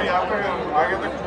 यहाँ पे आगे तक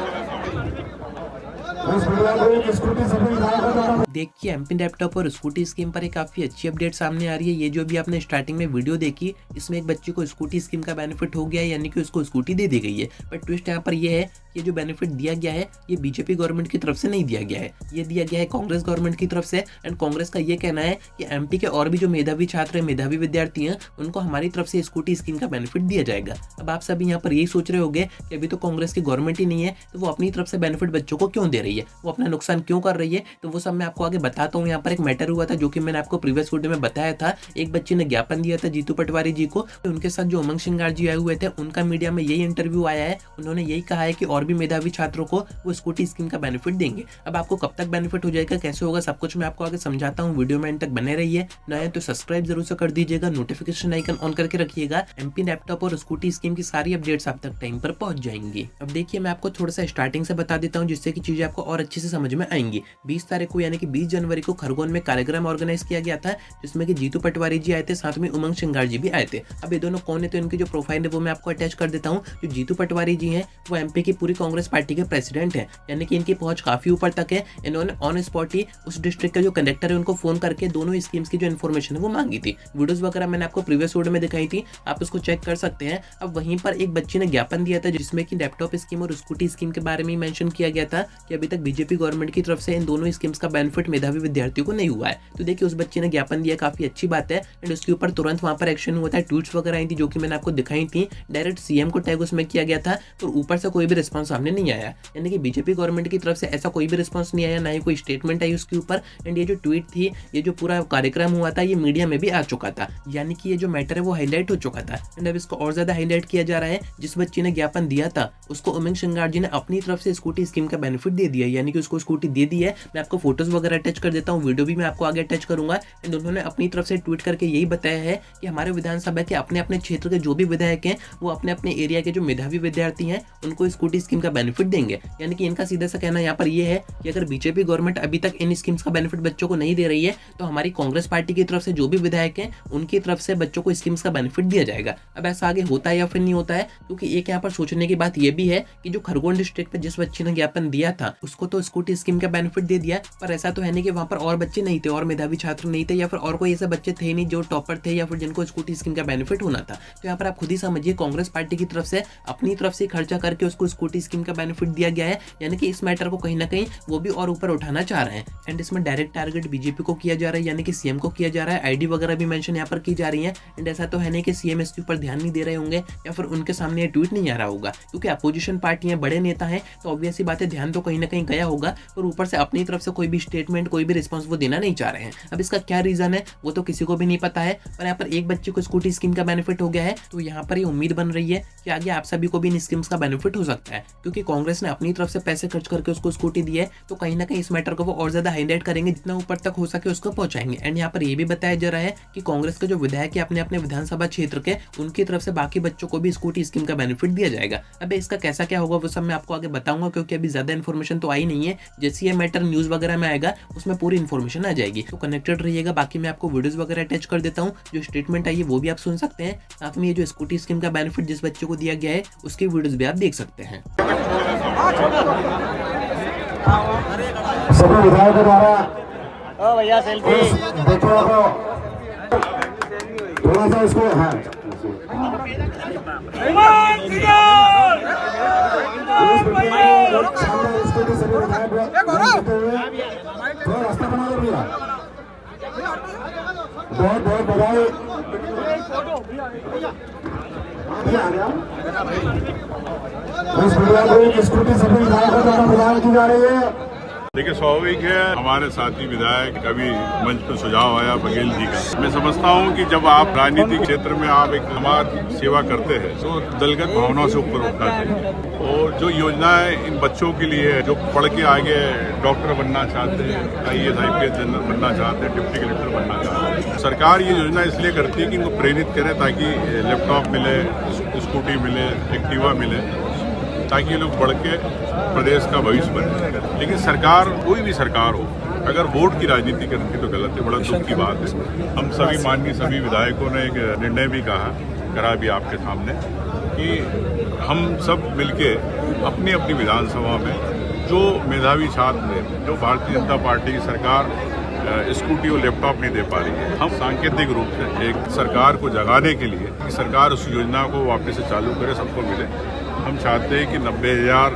देखिए एमपी लैपटॉप और स्कूटी स्कीम पर एक काफ़ी अच्छी अपडेट सामने आ रही है। ये जो भी आपने स्टार्टिंग में वीडियो देखी, इसमें एक बच्चे को स्कूटी स्कीम का बेनिफिट हो गया है, यानी कि उसको स्कूटी दे दी गई है। पर ट्विस्ट यहाँ पर यह है कि ये जो बेनिफिट दिया गया है ये बीजेपी गवर्नमेंट की तरफ से नहीं दिया गया है, ये दिया गया है कांग्रेस गवर्नमेंट की तरफ से। एंड कांग्रेस का ये कहना है कि एमपी के और भी जो मेधावी छात्र हैं, मेधावी विद्यार्थी हैं, उनको हमारी तरफ से स्कूटी स्कीम का बेनिफिट दिया जाएगा। अब आप सभी यहाँ पर यही सोच रहे होंगे कि अभी तो कांग्रेस की गवर्नमेंट ही नहीं है, तो वो अपनी तरफ से बेनिफिट बच्चों को क्यों दे रही है, वो अपना नुकसान क्यों कर रही है। तो वो सब मैं आपको आगे बताता हूँ। यहाँ पर एक मैटर हुआ था जो कि मैंने आपको प्रीवियस वीडियो में बताया था। एक बच्चे ने ज्ञापन दिया था जीतू पटवारी जी को, तो उनके साथ जो उमंग श्रृंगार जी आए हुए थे, उनका मीडिया में यही इंटरव्यू आया है। उन्होंने यही कहा है कि और भी मेधावी छात्रों को वो स्कूटी स्कीम का बेनिफिट देंगे। अब आपको कब तक बेनिफिट हो जाएगा, कैसे होगा, सब कुछ मैं आपको आगे समझाता हूँ। वीडियो में एंड तक बने रहिए। नए तो सब्सक्राइब जरूर से कर दीजिएगा, नोटिफिकेशन आइकन ऑन करके रखिएगा। एमपी लैपटॉप और स्कूटी स्कीम की सारी अपडेट्स आप तक टाइम पर पहुंच जाएंगी। अब देखिए मैं आपको थोड़ा सा स्टार्टिंग से बता देता हूँ, जिससे कि चीजें आपको और अच्छे से समझ में आएंगी। 20 तारीख को यानी कि 20 जनवरी को खरगोन में कार्यक्रम ऑर्गेनाइज किया गया था, जिसमें कि जीतू पटवारी जी आए थे, साथ में उमंग श्रृंगार जी भी आए थे। अब ये दोनों कौन है, तो इनकी जो प्रोफाइल है वो मैं आपको अटैच कर देता हूँ। जो जीतू पटवारी जी हैं वो एमपी की पूरी कांग्रेस पार्टी के प्रेसिडेंट हैं, यानी कि इनकी पहुंच काफी ऊपर तक है। इन्होंने ऑन स्पॉट ही उस डिस्ट्रिक्ट का जो कंडक्टर है उनको फोन करके दोनों स्कीम्स की जो इन्फॉर्मेशन है वो मांगी थी। वीडियोस वगैरह मैंने आपको प्रीवियस वीडियो में दिखाई थी, आप उसको चेक कर सकते हैं। अब वहीं पर एक बच्चे ने ज्ञापन दिया था जिसमें कि लैपटॉप स्कीम और स्कूटी स्कीम के बारे में मेंशन किया गया था कि अभी तक बीजेपी गवर्नमेंट की तरफ से इन दोनों स्कीम्स का बेनिफिट मेधावी विद्यार्थियों को नहीं हुआ है। तो देखिए उस बच्चे ने ज्ञापन दिया, काफी अच्छी बात है। एंड उसके ऊपर तुरंत वहां पर एक्शन हुआ था, ट्वीट्स वगैरह आई थी जो कि मैंने आपको दिखाई थी। डायरेक्ट सीएम को टैग उसमें किया गया था, और ऊपर से कोई भी रिस्पॉन्स सामने नहीं आया, यानी कि बीजेपी गवर्नमेंट की तरफ से ऐसा कोई भी रिस्पॉन्स नहीं आया, ना ही कोई स्टेटमेंट आई उसके ऊपर। एंड ये जो ट्वीट थी, ये जो पूरा कार्यक्रम हुआ था, ये मीडिया में भी आ चुका था, यानी कि ये जो मैटर है वो हाईलाइट हो चुका था। एंड अब इसको और ज्यादा हाईलाइट किया जा रहा है। जिस बच्चे ने ज्ञापन दिया था उसको उमंग श्रृंगार जी ने अपनी तरफ से स्कूटी स्कीम का बेनिफिट दे दिया, यानी कि उसको स्कूटी दे दी है। मैं आपको फोटोज वगैरह अटैच कर देता हूँ, वीडियो भी मैं आपको आगे अटैच करूंगा। एंड उन्होंने अपनी तरफ से ट्वीट करके यही बताया है कि हमारे विधानसभा के अपने अपने क्षेत्र के जो भी विधायक हैं वो अपने अपने एरिया के जो मेधावी विद्यार्थी हैं उनको स्कूटी स्कीम का बेनिफिट देंगे। यानी कि इनका सीधा सा कहना यहाँ पर यह है कि अगर बीजेपी गवर्नमेंट अभी तक इन स्कीम्स का बेनिफिट बच्चों को नहीं दे रही है, तो हमारी कांग्रेस पार्टी की तरफ से जो भी विधायक हैं उनकी तरफ से बच्चों को स्कीम्स का बेनिफिट दिया जाएगा। अब ऐसा आगे होता है या फिर नहीं होता है, क्योंकि एक यहाँ पर सोचने की बात यह भी है कि जो खरगोन डिस्ट्रिक्ट पे जिस बच्चे ने ज्ञापन दिया था उसको तो स्कूटी स्कीम का बेनिफिट दे दिया, पर ऐसा तो है नहीं कि वहां पर और बच्चे नहीं थे, और मेधावी छात्र नहीं थे, या फिर और कोई ऐसे बच्चे थे नहीं जो टॉपर थे या फिर जिनको स्कूटी स्कीम का बेनिफिट होना था। तो यहाँ पर आप खुद ही समझिए, कांग्रेस पार्टी की तरफ से अपनी तरफ से खर्चा करके उसको स्कूटी स्कीम का बेनिफिट दिया गया है, यानी कि इस मैटर को कहीं ना कहीं वो भी और ऊपर उठाना चाह रहे हैं। एंड इसमें डायरेक्ट टारगेट बीजेपी को किया जा रहा है, यानी कि सीएम को किया जा रहा है। आईडी वगैरह भी मेंशन यहाँ पर की जा रही है। एंड ऐसा तो है नहीं कि सीएम इसके ऊपर ध्यान नहीं दे रहे होंगे या फिर उनके सामने ये ट्वीट नहीं आ रहा होगा, क्योंकि अपोजिशन पार्टियां बड़े नेता हैं, तो ऑब्वियस सी बात है ध्यान तो कहीं ना कहीं गया होगा, और ऊपर से अपनी तरफ से कोई भी स्टेटमेंट, कोई भी रिस्पॉन्स वो देना नहीं चाह रहे हैं। अब इसका क्या रीजन है वो तो किसी को भी नहीं पता है, पर यहाँ पर एक बच्चे को स्कूटी स्कीम का बेनिफिट हो गया है, तो यहाँ पर ये उम्मीद बन रही है कि आगे आप सभी को भी इन स्कीम्स का बेनिफिट हो सकता है, क्योंकि कांग्रेस ने अपनी तरफ से पैसे खर्च करके उसको स्कूटी दी है। तो कहीं ना कहीं इस मैटर को वो और ज्यादा हाईलाइट करेंगे, जितना ऊपर तक हो सके उसको पहुंचाएंगे। एंड यहाँ पर ये भी बताया जा रहा है कि कांग्रेस के जो विधायक है अपने अपने विधानसभा क्षेत्र के, उनकी तरफ से बाकी बच्चों को भी स्कूटी स्कीम का बेनिफिट दिया जाएगा। अब इसका कैसा क्या होगा वो सब मैं आपको आगे बताऊंगा, क्योंकि अभी ज्यादा इन्फॉर्मेशन तो आई नहीं है। जैसे ये मैटर न्यूज वगैरह में आएगा उसमें पूरी इन्फॉर्मेशन आ जाएगी, तो कनेक्टेड रहिएगा। बाकी मैं आपको वीडियोस वगैरह अटैच कर देता हूँ, जो स्टेटमेंट आई है वो भी आप सुन सकते हैं। साथ में ये जो स्कूटी स्कीम का बेनिफिट जिस बच्चे को दिया गया है उसकी वीडियोस भी आप देख सकते हैं। सभी विधायकों द्वारा भैया सेल्फी बच्चों को थोड़ा सा इसको थोड़ा रास्ता बना दो भैया, बहुत बहुत बधाई। इस भैया को स्कूटी सभी विधायकों द्वारा प्रदान की जा रही है। देखिए स्वाभाविक है, हमारे साथी विधायक कभी मंच पर सुझाव आया बघेल जी का। मैं समझता हूं कि जब आप राजनीतिक क्षेत्र में आप एक समाज सेवा करते हैं तो दलगत भावनाओं से ऊपर उठना चाहिए। और जो योजनाएं इन बच्चों के लिए जो पढ़ के आगे डॉक्टर बनना चाहते हैं, IAS IPS जनरल बनना चाहते हैं, डिप्टी कलेक्टर बनना चाहते हैं, सरकार ये योजना इसलिए करती है कि इनको प्रेरित करे, ताकि लैपटॉप मिले, स्कूटी मिले, एक्टिवा मिले, ताकि ये लोग बढ़ के प्रदेश का भविष्य बने। लेकिन सरकार, कोई भी सरकार हो, अगर वोट की राजनीति करती तो गलत है, बड़ा दुख की बात है। हम सभी माननीय सभी विधायकों ने एक निर्णय भी करा भी आपके सामने कि हम सब मिलके अपनी अपनी विधानसभा में जो मेधावी छात्र हैं, जो भारतीय जनता पार्टी की सरकार स्कूटी और लैपटॉप नहीं दे पा रही है, हम सांकेतिक रूप से एक सरकार को जगाने के लिए कि सरकार उस योजना को वापस से चालू करे, सबको मिले। हम चाहते हैं कि 90,000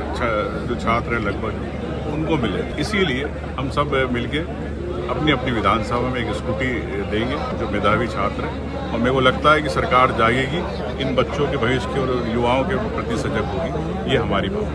जो छात्र हैं लगभग उनको मिले। इसीलिए हम सब मिलके अपनी अपनी विधानसभा में एक स्कूटी देंगे जो मेधावी छात्र हैं, और मेरे को लगता है कि सरकार जागेगी, इन बच्चों के भविष्य के और युवाओं के प्रति सजग होगी। ये हमारी भावना है।